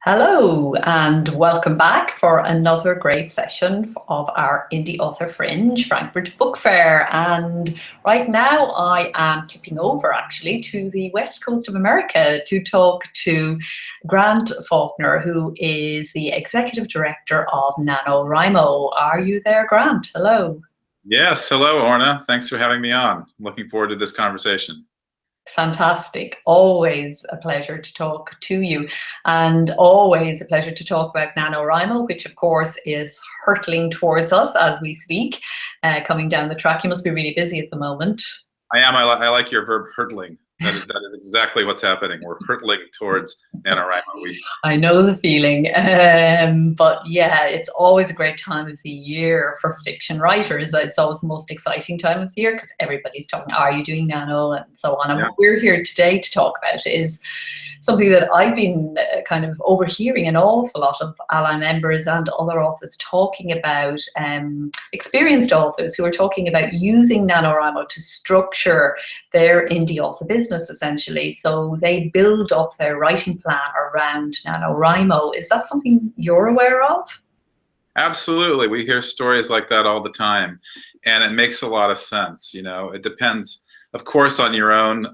Hello and welcome back for another great session of our Indie Author Fringe Frankfurt Book Fair. And right now I am tipping over actually to the west coast of America to talk to Grant Faulkner, who is the Executive Director of NaNoWriMo. Are you there, Grant? Hello. Yes, hello Orna. Thanks for having me on. Looking forward to this conversation. Fantastic. Always a pleasure to talk to you, and always a pleasure to talk about NaNoWriMo, which of course is hurtling towards us as we speak, coming down the track. You must be really busy at the moment. I am. I like your verb hurtling. That is exactly what's happening. We're hurtling towards NaNoWriMo. I know the feeling, but yeah, it's always a great time of the year for fiction writers. It's always the most exciting time of the year because everybody's talking, are you doing nano, and so on. And Yeah. what we're here today to talk about is something that I've been kind of overhearing an awful lot of ALLi members and other authors talking about, experienced authors who are talking about using NaNoWriMo to structure their indie author business, essentially. So they build up their writing plan around NaNoWriMo. Is that something you're aware of? Absolutely. We hear stories like that all the time, and it makes a lot of sense. It depends, of course, on your own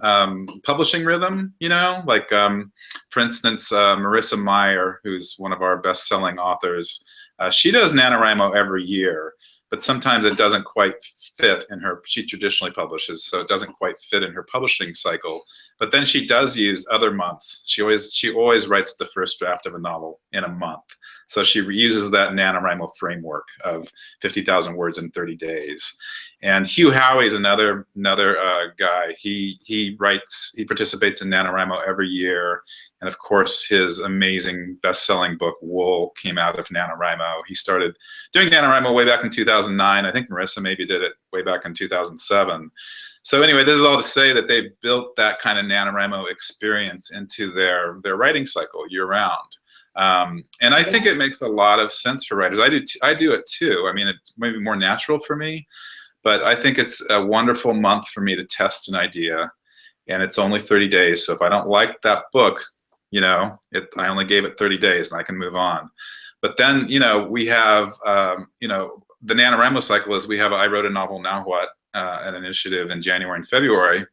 publishing rhythm. Like for instance, Marissa Meyer, who's one of our best-selling authors, she does NaNoWriMo every year, but sometimes it doesn't quite fit in her, she traditionally publishes, so it doesn't quite fit in her publishing cycle. But then she does use other months. She always writes the first draft of a novel in a month. So she uses that NaNoWriMo framework of 50,000 words in 30 days. And Hugh Howey is another guy. He participates in NaNoWriMo every year. And of course, his amazing best-selling book, Wool, came out of NaNoWriMo. He started doing NaNoWriMo way back in 2009. I think Marissa maybe did it way back in 2007. So anyway, this is all to say that they've built that kind of NaNoWriMo experience into their writing cycle year-round. And I think it makes a lot of sense for writers. I do it too. I mean, it's maybe more natural for me, but I think it's a wonderful month for me to test an idea, and it's only 30 days. So if I don't like that book, I only gave it 30 days and I can move on. But then, we have, the NaNoWriMo cycle is I wrote a novel, Now What, an initiative in January and February,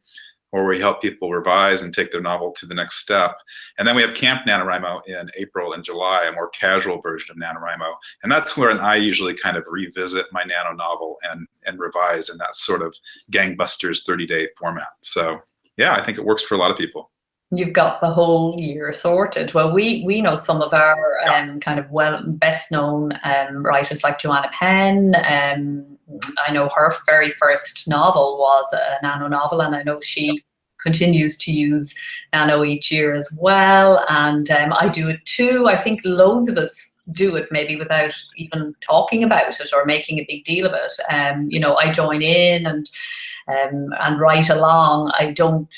where we help people revise and take their novel to the next step. And then we have Camp NaNoWriMo in April and July, a more casual version of NaNoWriMo. And that's where I usually kind of revisit my Nano novel and revise in that sort of gangbusters 30-day format. So yeah, I think it works for a lot of people. You've got the whole year sorted. Well, we know some of our kind of best known writers like Joanna Penn. I know her very first novel was a Nano novel, and I know she continues to use Nano each year as well. And I do it too. I think loads of us do it maybe without even talking about it or making a big deal of it. I join in and write along. I don't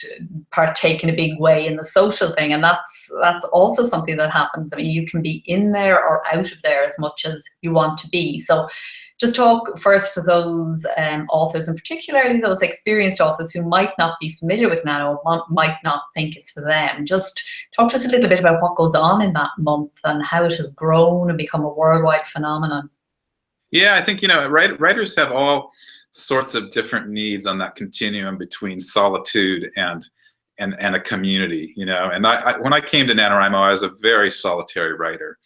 partake in a big way in the social thing, and that's also something that happens. I mean, you can be in there or out of there as much as you want to be. So just talk first for those authors, and particularly those experienced authors who might not be familiar with Nano, might not think it's for them. Just talk to us a little bit about what goes on in that month and how it has grown and become a worldwide phenomenon. Yeah, I think, writers have all sorts of different needs on that continuum between solitude and a community, And when I came to NaNoWriMo, I was a very solitary writer.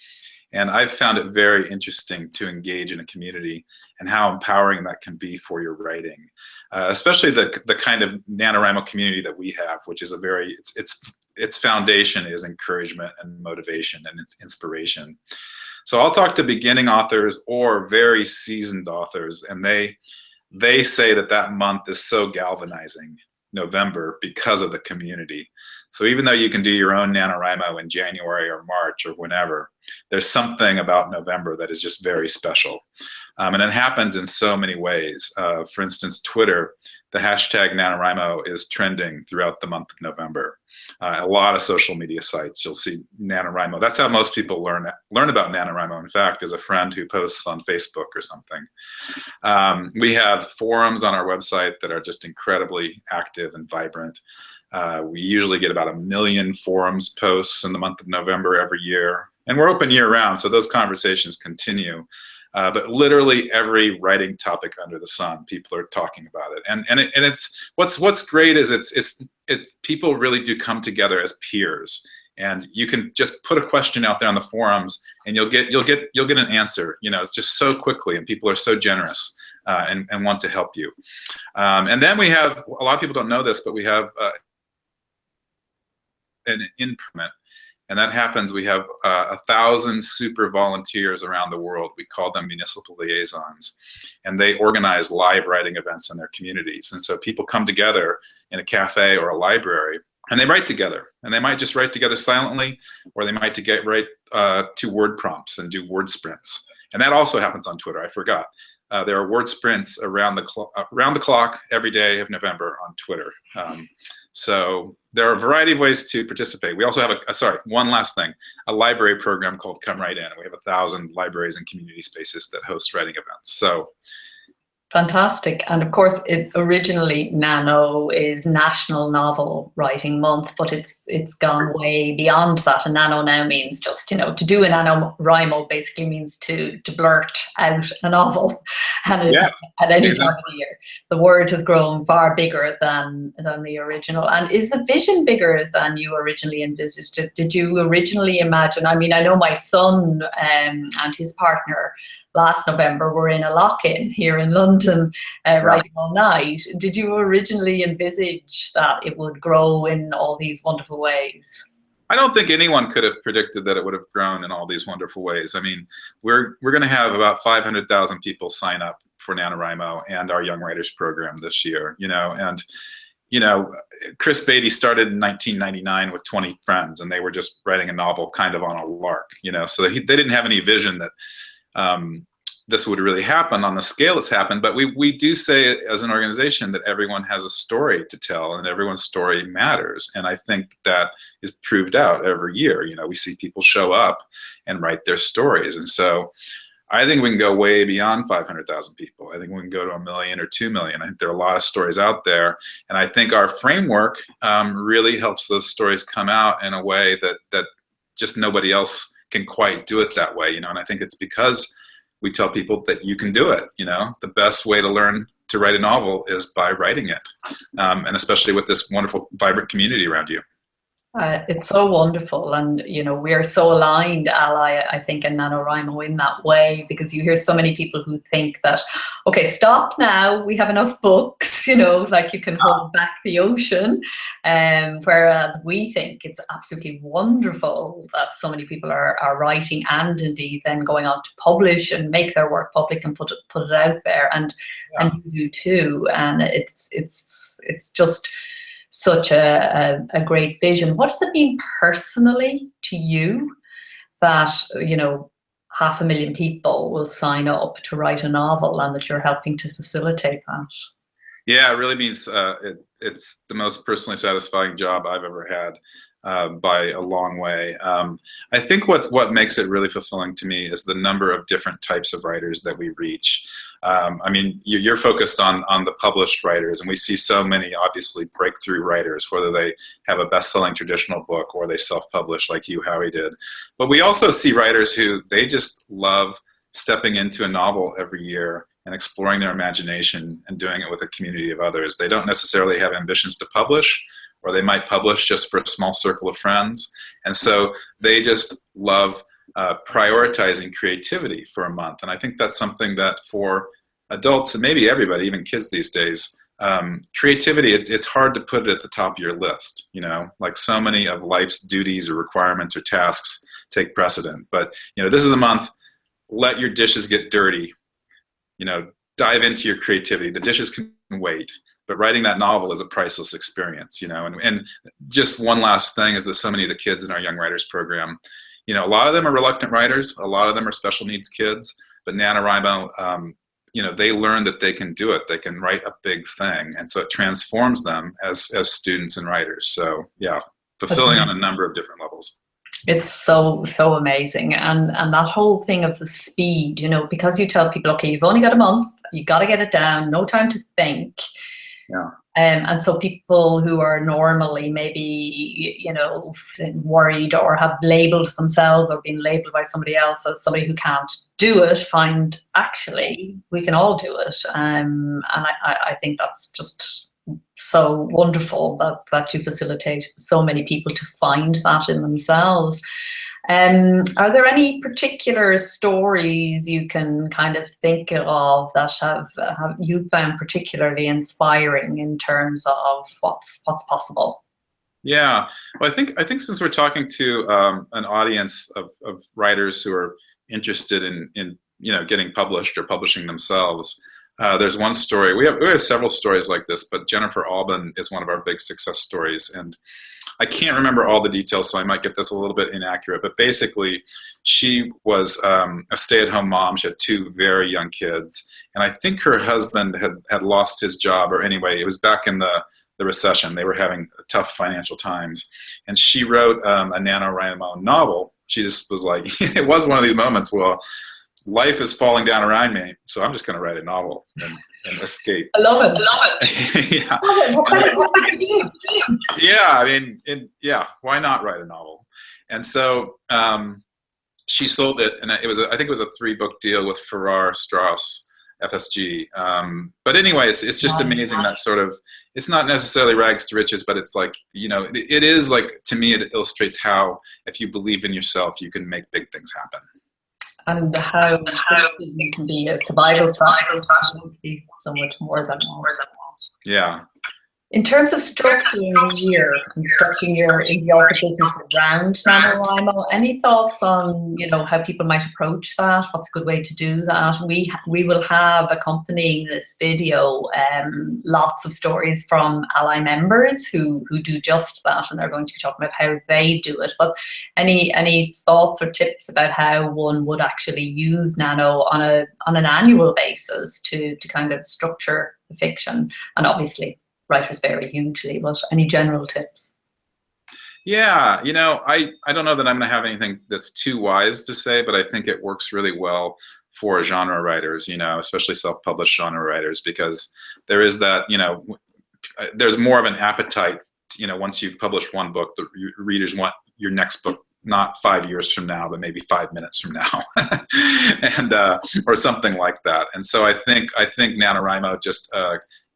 And I've found it very interesting to engage in a community and how empowering that can be for your writing, especially the kind of NaNoWriMo community that we have, which is its foundation is encouragement and motivation and it's inspiration. So I'll talk to beginning authors or very seasoned authors, and they say that month is so galvanizing, November, because of the community. So even though you can do your own NaNoWriMo in January or March or whenever, there's something about November that is just very special. And it happens in so many ways. For instance, Twitter, the hashtag NaNoWriMo is trending throughout the month of November. A lot of social media sites, you'll see NaNoWriMo. That's how most people learn about NaNoWriMo, in fact, is a friend who posts on Facebook or something. We have forums on our website that are just incredibly active and vibrant. We usually get about 1 million forums posts in the month of November every year. And we're open year round, so those conversations continue. But literally every writing topic under the sun, people are talking about it. And it's what's great is it's people really do come together as peers. And you can just put a question out there on the forums, and you'll get an answer. You know, it's just so quickly, and people are so generous and want to help you. And then we have, a lot of people don't know this, but we have an in-permit. And that happens, we have 1,000 super volunteers around the world. We call them municipal liaisons. And they organize live writing events in their communities. And so people come together in a cafe or a library, and they write together. And they might just write together silently, or they might write 2 word prompts and do word sprints. And that also happens on Twitter, I forgot. There are word sprints around the clock every day of November on Twitter. So there are a variety of ways to participate. We also have one last thing, a library program called Come Write In. We have 1,000 libraries and community spaces that host writing events. So fantastic. And of course, originally NaNo is National Novel Writing Month, but it's gone way beyond that. And NaNo now means just, you know, to do a NaNoWriMo basically means to blurt out a novel. And at any time of the year, the word has grown far bigger than the original. And is the vision bigger than you originally envisaged? Did you originally imagine? I mean, I know my son and his partner last November were in a lock-in here in London writing all night. Did you originally envisage that it would grow in all these wonderful ways? I don't think anyone could have predicted that it would have grown in all these wonderful ways. I mean, we're going to have about 500,000 people sign up for NaNoWriMo and our Young Writers program this year, you know, and you know, Chris Beatty started in 1999 with 20 friends, and they were just writing a novel kind of on a lark, you know, so they didn't have any vision that this would really happen on the scale it's happened. But we do say as an organization that everyone has a story to tell, and everyone's story matters. And I think that is proved out every year. You know, we see people show up and write their stories. And so I think we can go way beyond 500,000 people. I think we can go to 1 million or 2 million. I think there are a lot of stories out there. And I think our framework really helps those stories come out in a way that just nobody else can quite do it that way, you know. And I think it's because we tell people that you can do it, you know. The best way to learn to write a novel is by writing it, and especially with this wonderful, vibrant community around you. It's so wonderful, and you know, we're so aligned, ALLi, I think, in NaNoWriMo in that way, because you hear so many people who think that, okay, stop now, we have enough books, you know, like you can hold back the ocean, whereas we think it's absolutely wonderful that so many people are writing, and indeed then going on to publish and make their work public and put it out there, and you do too, and it's just such a great vision. What does it mean personally to you that, you know, 500,000 people will sign up to write a novel, and that you're helping to facilitate that? Yeah, it really means it's the most personally satisfying job I've ever had, by a long way. I think what makes it really fulfilling to me is the number of different types of writers that we reach. I mean, you're focused on the published writers, and we see so many, obviously, breakthrough writers, whether they have a best-selling traditional book or they self-publish like you, Howie, did. But we also see writers who, they just love stepping into a novel every year and exploring their imagination and doing it with a community of others. They don't necessarily have ambitions to publish, or they might publish just for a small circle of friends. And so they just love prioritizing creativity for a month. And I think that's something that for adults, and maybe everybody, even kids these days, creativity, it's hard to put it at the top of your list, you know, like so many of life's duties or requirements or tasks take precedent. But, you know, this is a month, let your dishes get dirty, you know, dive into your creativity. The dishes can wait. But writing that novel is a priceless experience, you know. And just one last thing is that so many of the kids in our Young Writers program, you know, a lot of them are reluctant writers, a lot of them are special needs kids, but NaNoWriMo, you know, they learn that they can do it, they can write a big thing, and so it transforms them as students and writers. So yeah, fulfilling on a number of different levels. It's so amazing, and that whole thing of the speed, you know, because you tell people, okay, you've only got a month, you got to get it down, no time to think. Yeah. And so people who are normally maybe, you know, worried or have labeled themselves or been labeled by somebody else as somebody who can't do it, find actually we can all do it. And I think that's just so wonderful that you facilitate so many people to find that in themselves. Are there any particular stories you can kind of think of that have you found particularly inspiring in terms of what's possible? Yeah, well, I think since we're talking to an audience of writers who are interested in you know, getting published or publishing themselves, there's one story. We have several stories like this, but Jennifer Albin is one of our big success stories, and I can't remember all the details, so I might get this a little bit inaccurate, but basically she was a stay-at-home mom. She had 2 very young kids, and I think her husband had lost his job, or anyway, it was back in the recession. They were having tough financial times, and she wrote a NaNoWriMo novel. She just was like, it was one of these moments, well, life is falling down around me, so I'm just going to write a novel and escape. I love it. I love it. Yeah. What kind of Yeah, I mean, yeah, why not write a novel? And so she sold it, and it was I think it was a 3-book deal with Farrar, Straus, FSG. But anyway, it's just amazing that sort of, it's not necessarily rags to riches, but it's like, you know, it is like, to me, it illustrates how if you believe in yourself, you can make big things happen. And how it can be a survival strategy, so much more than that. Yeah. In terms of structuring a year and structuring your in-the-office business around NaNoWriMo, any thoughts on, you know, how people might approach that? What's a good way to do that? We will have accompanying this video lots of stories from ALLi members who do just that, and they're going to be talking about how they do it. But any thoughts or tips about how one would actually use Nano on an annual basis to kind of structure the fiction? And obviously, writers vary hugely, but any general tips? Yeah, you know, I don't know that I'm going to have anything that's too wise to say, but I think it works really well for genre writers, you know, especially self-published genre writers, because there is that, you know, there's more of an appetite, you know, once you've published one book, the readers want your next book not 5 years from now, but maybe 5 minutes from now, and or something like that. And so I think NaNoWriMo just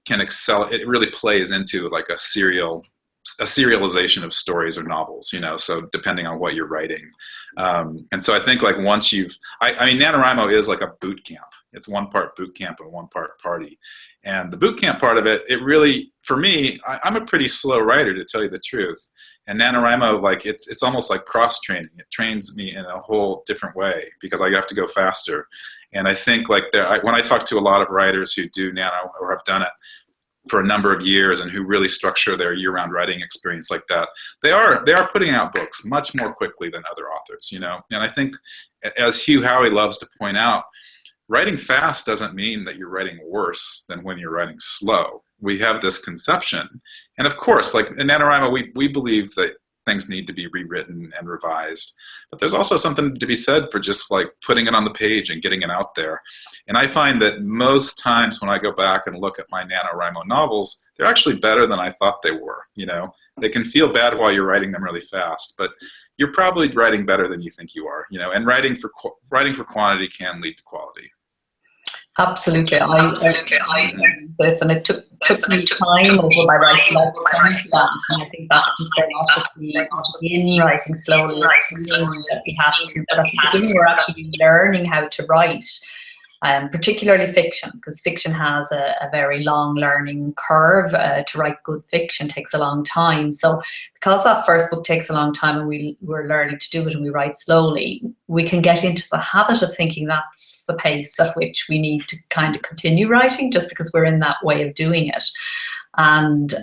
can excel. It really plays into like a serialization of stories or novels, you know, so depending on what you're writing. And so I think like once you've, I mean, NaNoWriMo is like a boot camp. It's 1 part boot camp and 1 part party. And the boot camp part of it, it really, for me, I'm a pretty slow writer, to tell you the truth. And NaNoWriMo, like it's almost like cross-training. It trains me in a whole different way because I have to go faster. And I think like when I talk to a lot of writers who do Nano or have done it for a number of years and who really structure their year-round writing experience like that, they are putting out books much more quickly than other authors, you know. And I think, as Hugh Howey loves to point out, writing fast doesn't mean that you're writing worse than when you're writing slow. We have this conception, and of course, like in NaNoWriMo, we believe that things need to be rewritten and revised. But there's also something to be said for just like putting it on the page and getting it out there. And I find that most times when I go back and look at my NaNoWriMo novels, they're actually better than I thought they were. You know, they can feel bad while you're writing them really fast, but you're probably writing better than you think you are. You know, and writing for quantity can lead to quality. Absolutely. I this, and it took me time over my writing life to come to that. And I think that obviously in writing slowly, that we have to. But at the beginning, we're actually learning how to write, particularly fiction, because fiction has a very long learning curve. To write good fiction takes a long time. So because that first book takes a long time and we're learning to do it and we write slowly, we can get into the habit of thinking that's the pace at which we need to kind of continue writing, just because we're in that way of doing it. And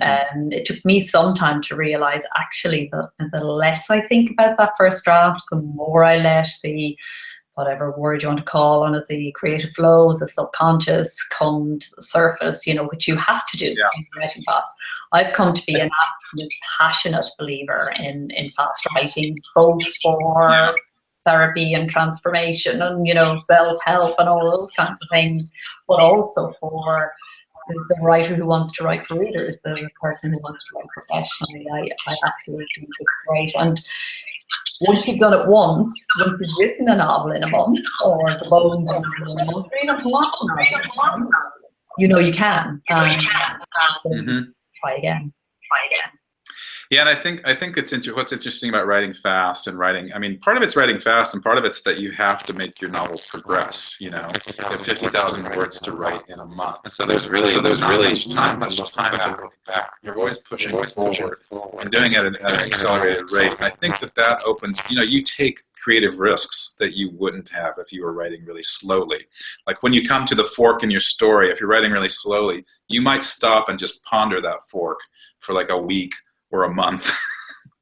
it took me some time to realize actually that the less I think about that first draft, the more I let the, whatever word you want to call on it, the creative flows, the subconscious come to the surface, you know, which you have to do in writing fast. I've come to be an absolute passionate believer in fast writing, both for therapy and transformation and, you know, self-help and all those kinds of things, but also for the writer who wants to write for readers, the person who wants to write professionally. I absolutely think it's great. And once you've done it once you've written a novel in a month, or the Bones novel in a month, or even half a novel, you know you can. So try again. Yeah, and I think it's what's interesting about writing fast and writing. I mean, part of it's writing fast, and part of it's that you have to make your novel progress. You know, you have 50,000 words to write in a month, and so there's really not much time to look back. You're always pushing forward and doing it at an accelerated rate. And I think that opens. You know, you take creative risks that you wouldn't have if you were writing really slowly. Like when you come to the fork in your story, if you're writing really slowly, you might stop and just ponder that fork for like a week or a month,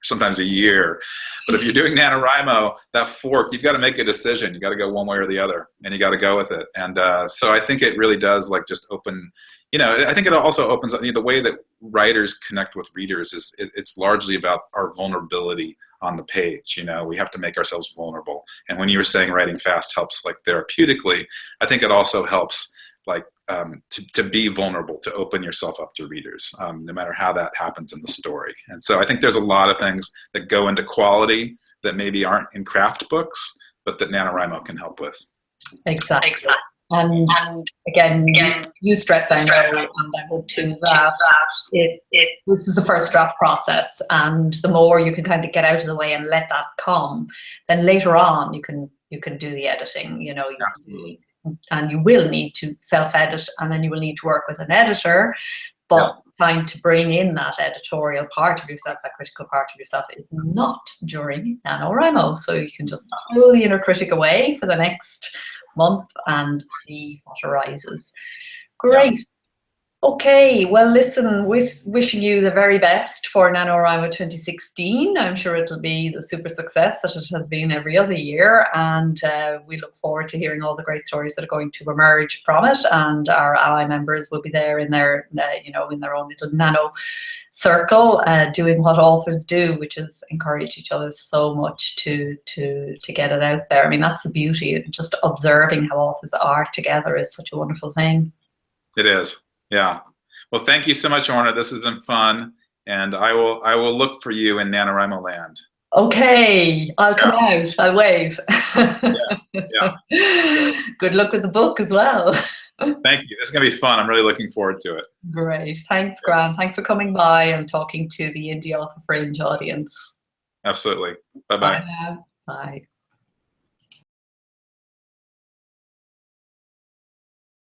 sometimes a year. But if you're doing NaNoWriMo, that fork, you've got to make a decision. You got to go one way or the other, and you got to go with it. And so I think it really does like just open, you know, I think it also opens up, you know, the way that writers connect with readers is it's largely about our vulnerability on the page. You know, we have to make ourselves vulnerable. And when you were saying writing fast helps like therapeutically, I think it also helps like to be vulnerable, to open yourself up to readers, no matter how that happens in the story. And so I think there's a lot of things that go into quality that maybe aren't in craft books, but that NaNoWriMo can help with. Exactly. And again, you stress, I know, and I hope too, that this is the first draft process, and the more you can kind of get out of the way and let that come, then later on you can do the editing. You know, and you will need to self-edit, and then you will need to work with an editor, but trying to bring in that editorial part of yourself, that critical part of yourself, is not during NaNoWriMo. So you can just pull the inner critic away for the next month and see what arises. Great. Okay, well listen, wishing you the very best for NaNoWriMo 2016. I'm sure it'll be the super success that it has been every other year, and we look forward to hearing all the great stories that are going to emerge from it, and our ALLi members will be there in their, you know, in their own little nano circle, doing what authors do, which is encourage each other so much to get it out there. I mean, that's the beauty. Just observing how authors are together is such a wonderful thing. It is. Yeah. Well, thank you so much, Orna. This has been fun, and I will look for you in NaNoWriMo land. Okay, I'll come out. I'll wave. Yeah. Good luck with the book as well. Thank you. This is gonna be fun. I'm really looking forward to it. Great. Thanks, Grant. Thanks for coming by and talking to the Indie Author Fringe audience. Absolutely. Bye-bye. Bye now. Bye.